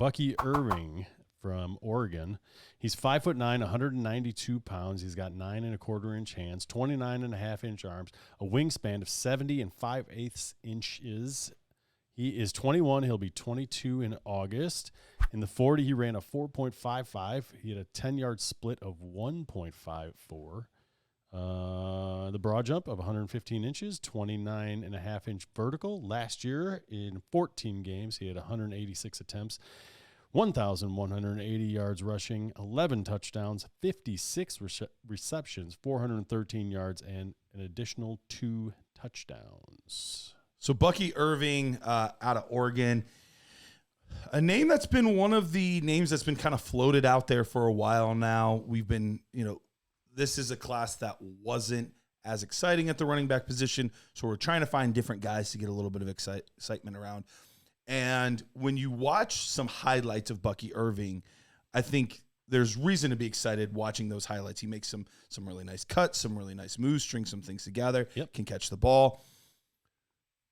Bucky Irving from Oregon. He's 5'9", 192 pounds. He's got 9 1/4 inch hands, 29.5 inch arms, a wingspan of 70 5/8 inches. He is 21. He'll be 22 in August. In the 40, he ran a 4.55. He had a 10-yard split of 1.54. The broad jump of 115 inches, 29.5 inch vertical. Last year, in 14 games, he had 186 attempts, 1,180 yards rushing, 11 touchdowns, 56 receptions, 413 yards, and an additional 2 touchdowns. So Bucky Irving out of Oregon, a name that's been one of the names that's been kind of floated out there for a while now. We've been, this is a class that wasn't as exciting at the running back position, so we're trying to find different guys to get a little bit of excitement around. And when you watch some highlights of Bucky Irving, I think there's reason to be excited watching those highlights. He makes some really nice cuts, some really nice moves, strings some things together, can catch the ball.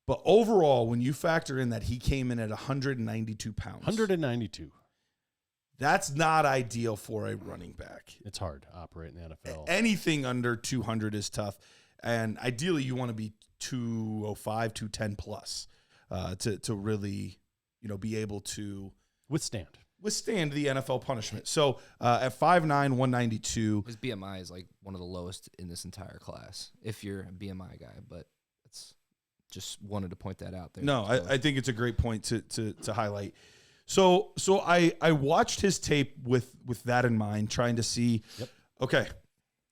But overall, when you factor in that he came in at 192 pounds. 192. That's not ideal for a running back. It's hard to operate in the NFL. Anything under 200 is tough. And ideally, you want to be 205, 210 plus to really, be able to withstand the NFL punishment. So at 5'9", 192. His BMI is like one of the lowest in this entire class, if you're a BMI guy. But it's just wanted to point that out there. No, I think it's a great point to highlight. So I watched his tape with that in mind, trying to see, okay,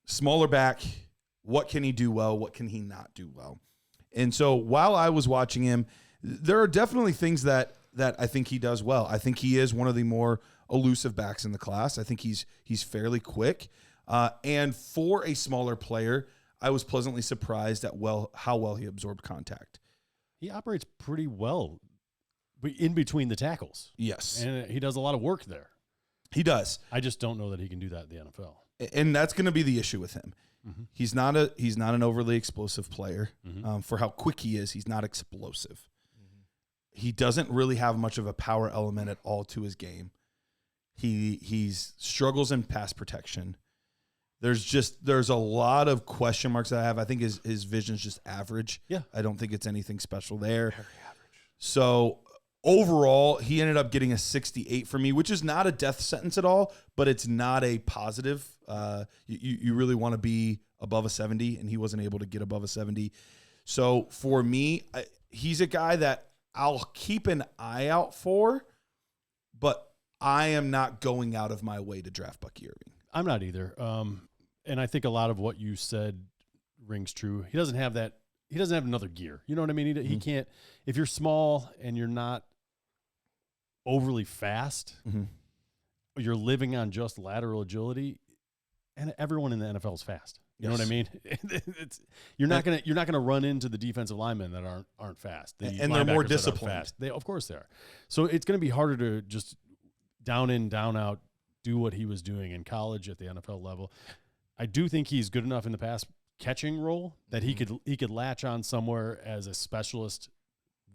smaller back, what can he do well? What can he not do well? And so while I was watching him, there are definitely things that I think he does well. I think he is one of the more elusive backs in the class. I think he's fairly quick. And for a smaller player, I was pleasantly surprised at how well he absorbed contact. He operates pretty well in between the tackles. Yes. And he does a lot of work there. He does. I just don't know that he can do that in the NFL. And that's going to be the issue with him. Mm-hmm. He's not an overly explosive player. Mm-hmm. For how quick he is, he's not explosive. Mm-hmm. He doesn't really have much of a power element at all to his game. He struggles in pass protection. There's a lot of question marks that I have. I think his vision's just average. Yeah. I don't think it's anything special there. Very average. So overall, he ended up getting a 68 for me, which is not a death sentence at all, but it's not a positive. You really want to be above a 70, and he wasn't able to get above a 70. So for me, he's a guy that I'll keep an eye out for, but I am not going out of my way to draft Bucky Irving. I'm not either. And I think a lot of what you said rings true. He doesn't have that. He doesn't have another gear. You know what I mean? He can't, if you're small and you're not overly fast, you're living on just lateral agility, and everyone in the NFL is fast. You know what I mean? You're not gonna run into the defensive linemen that aren't fast. And they're more disciplined. Fast. Of course they are. So it's going to be harder to just down in, down out, do what he was doing in college at the NFL level. I do think he's good enough in the pass catching role that he could latch on somewhere as a specialist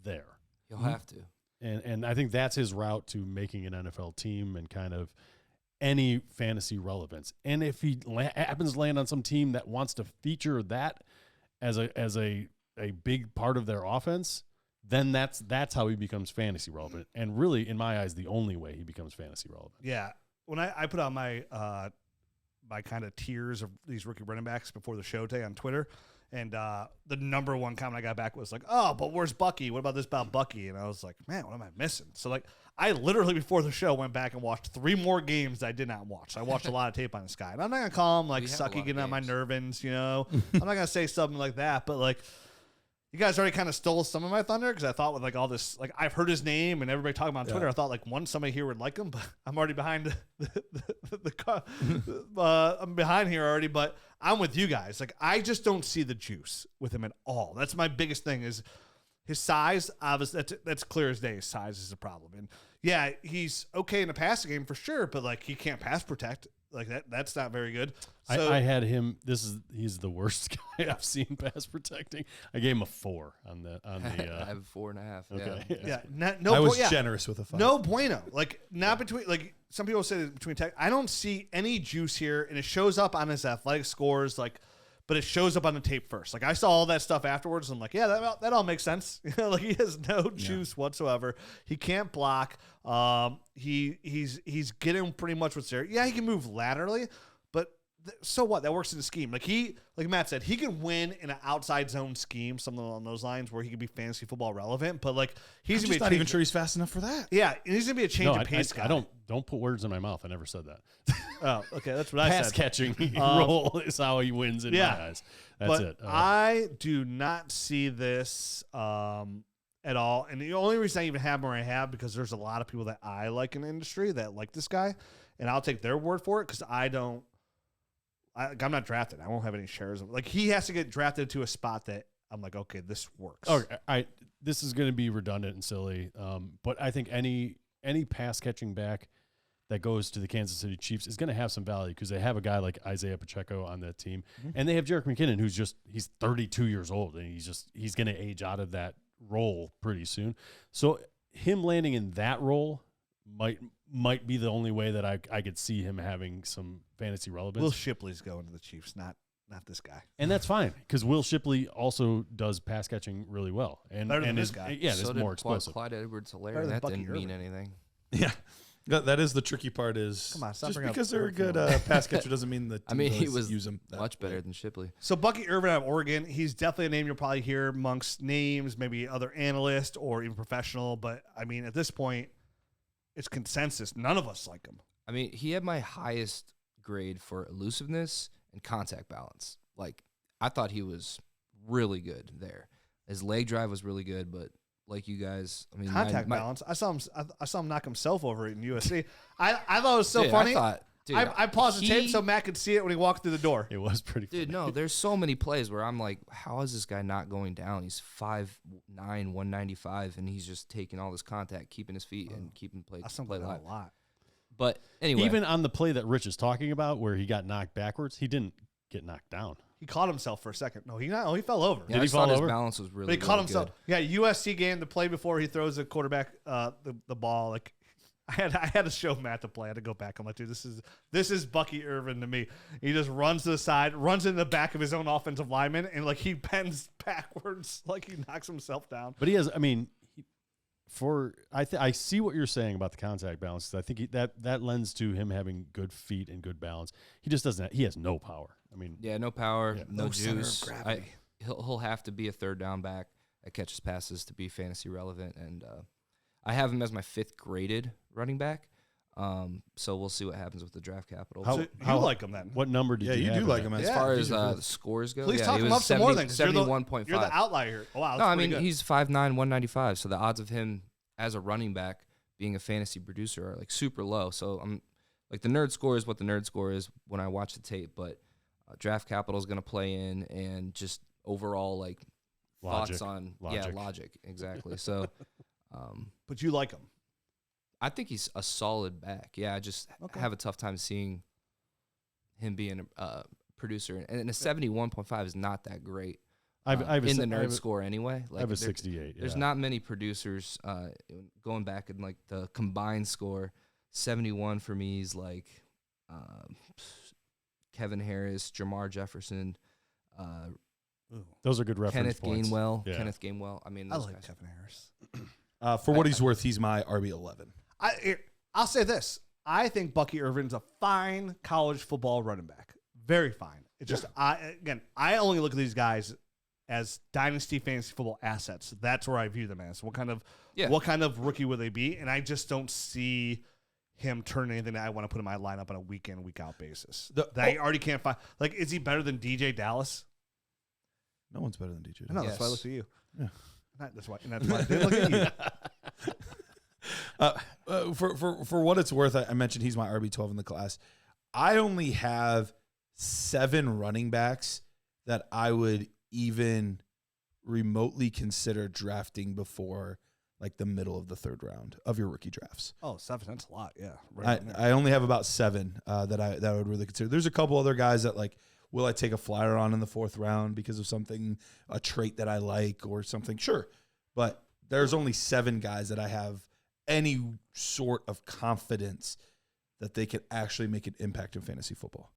there. He'll have to. And I think that's his route to making an NFL team and kind of any fantasy relevance. And if he happens to land on some team that wants to feature that as a big part of their offense, then that's how he becomes fantasy relevant. And really, in my eyes, the only way he becomes fantasy relevant. Yeah. When I put out my my kind of tiers of these rookie running backs before the show today on Twitter, and the number one comment I got back was like, "Oh, but where's Bucky? What about this about Bucky?" And I was like, "Man, what am I missing?" So like, I literally before the show went back and watched 3 more games I did not watch. I watched a lot of tape on this guy, and I'm not gonna call him like sucky, getting on my nervins, I'm not gonna say something like that, but like, you guys already kind of stole some of my thunder because I thought with like all this, like I've heard his name and everybody talking about on Twitter. I thought like somebody here would like him, but I'm already behind I'm behind here already. But I'm with you guys. Like I just don't see the juice with him at all. That's my biggest thing is his size. Obviously, that's clear as day. His size is a problem, and yeah, he's okay in the passing game for sure, but like he can't pass protect. Like that's not very good. I had him. He's the worst guy I've seen pass protecting. I gave him a 4 on the. I have 4.5. Okay. Yeah. I was generous with a 5. No bueno. Like not between. Like some people say between tech. I don't see any juice here, and it shows up on his athletic scores. Like, but it shows up on the tape first. Like I saw all that stuff afterwards, and I'm like, yeah, that all makes sense. Like he has no juice whatsoever. He can't block. He's getting pretty much what's there. Yeah, he can move laterally, but so what? That works in the scheme. Like Matt said, he can win in an outside zone scheme, something along those lines, where he can be fantasy football relevant. But like he's I'm gonna just be not even sure he's fast enough for that. Yeah, and he's gonna be a change of pace guy. I don't put words in my mouth. I never said that. Oh, okay, that's what I Pass said. catching role is how he wins in my eyes. That's it. I do not see this at all. And the only reason I even have him where I have, because there's a lot of people that I like in the industry that like this guy, and I'll take their word for it because I'm not drafted. I won't have any shares of it. Like he has to get drafted to a spot that I'm like, okay, this works. Okay, this is going to be redundant and silly, but I think any pass catching back that goes to the Kansas City Chiefs is going to have some value because they have a guy like Isaiah Pacheco on that team, and they have Jerick McKinnon, he's 32 years old, and he's going to age out of that role pretty soon. So him landing in that role might be the only way that I could see him having some fantasy relevance. Will Shipley's going to the Chiefs, not this guy, and that's fine because Will Shipley also does pass catching really well, and better than this guy. Yeah, so it's more explosive. Clyde Edwards-Helaire, Better than that Bucky didn't mean Irving. anything. Yeah. That is the tricky part. Is Come on, stop just bringing up because they're a good Irving. pass catcher doesn't mean that. I mean, he does was use him much better way. than Shipley. So Bucky Irving out of Oregon, he's definitely a name you'll probably hear amongst names, maybe other analysts or even professional. But I mean, at this point, it's consensus. None of us like him. I mean, he had my highest grade for elusiveness and contact balance. Like, I thought he was really good there. His leg drive was really good, but like you guys, I mean, Contact balance. I saw him knock himself over in USC. I thought it was so funny. I paused the tape so Matt could see it when he walked through the door. It was pretty funny. Dude, no, there's so many plays where I'm like, how is this guy not going down? He's 5'9", 195, and he's just taking all this contact, keeping his feet, and keeping play Play live. a lot. But anyway. Even on the play that Rich is talking about where he got knocked backwards, he didn't get knocked down. He caught himself for a second. No, he fell over. Yeah, I he just thought fall his over? balance was really, But he caught really himself. good. Yeah, USC game, the play before he throws the quarterback the ball. Like I had to show Matt the play. I had to go back. I'm like, dude, this is Bucky Irving to me. He just runs to the side, runs in the back of his own offensive lineman, and like he bends backwards, like he knocks himself down. But he has, I mean, I see what you're saying about the contact balance. I think that lends to him having good feet and good balance. He just doesn't. He has no power. I mean, Yeah, no power, no center of juice. gravity. He'll have to be a third down back that catches passes to be fantasy relevant. And I have him as my 5th graded running back. So we'll see what happens with the draft capital. How- So you like him then? what number did you have do like him at? As Yeah, far he's as your the scores go, Please yeah, talk he him was up some more then. 'Cause 71.5. You're the outlier here. Oh, wow. No, I pretty mean, good. he's 5'9", 195. So the odds of him as a running back being a fantasy producer are like super low. So I'm like, the nerd score is what the nerd score is when I watch the tape, but draft capital is going to play in, and just overall like Logic. thoughts on logic exactly. So But you like him. I think he's a solid back. Yeah, I just have a tough time seeing him being a producer, and a 71.5 is not that great. I have a in si- the I have nerd a- score anyway. Like I have a there- 68. There's yeah. not many producers going back in like the combined score. 71 for me is like Kevin Harris, Jamar Jefferson, Those are good reference Kenneth points. Gainwell. Yeah. Kenneth Gainwell. I mean, I those like guys. Kevin Harris. For what he's worth, he's my RB11. I'll say this. I think Bucky Irvin's a fine college football running back. Very fine. It's just, I only look at these guys as dynasty fantasy football assets. That's where I view them as. What kind of rookie will they be? And I just don't see him turn anything that I want to put in my lineup on a week in, week out basis. I already can't find. Like, is he better than DJ Dallas? No one's better than DJ. I know. That's why I Yes. looked at you. Yeah. That's why I didn't look at you. For what it's worth, I mentioned he's my RB12 in the class. I only have 7 running backs that I would even remotely consider drafting before like the middle of the third round of your rookie drafts. Oh, 7. That's a lot. Yeah. Right on there. I only have about 7 that I would really consider. There's a couple other guys that like, will I take a flyer on in the 4th round because of something, a trait that I like or something? Sure. But there's only 7 guys that I have any sort of confidence that they could actually make an impact in fantasy football.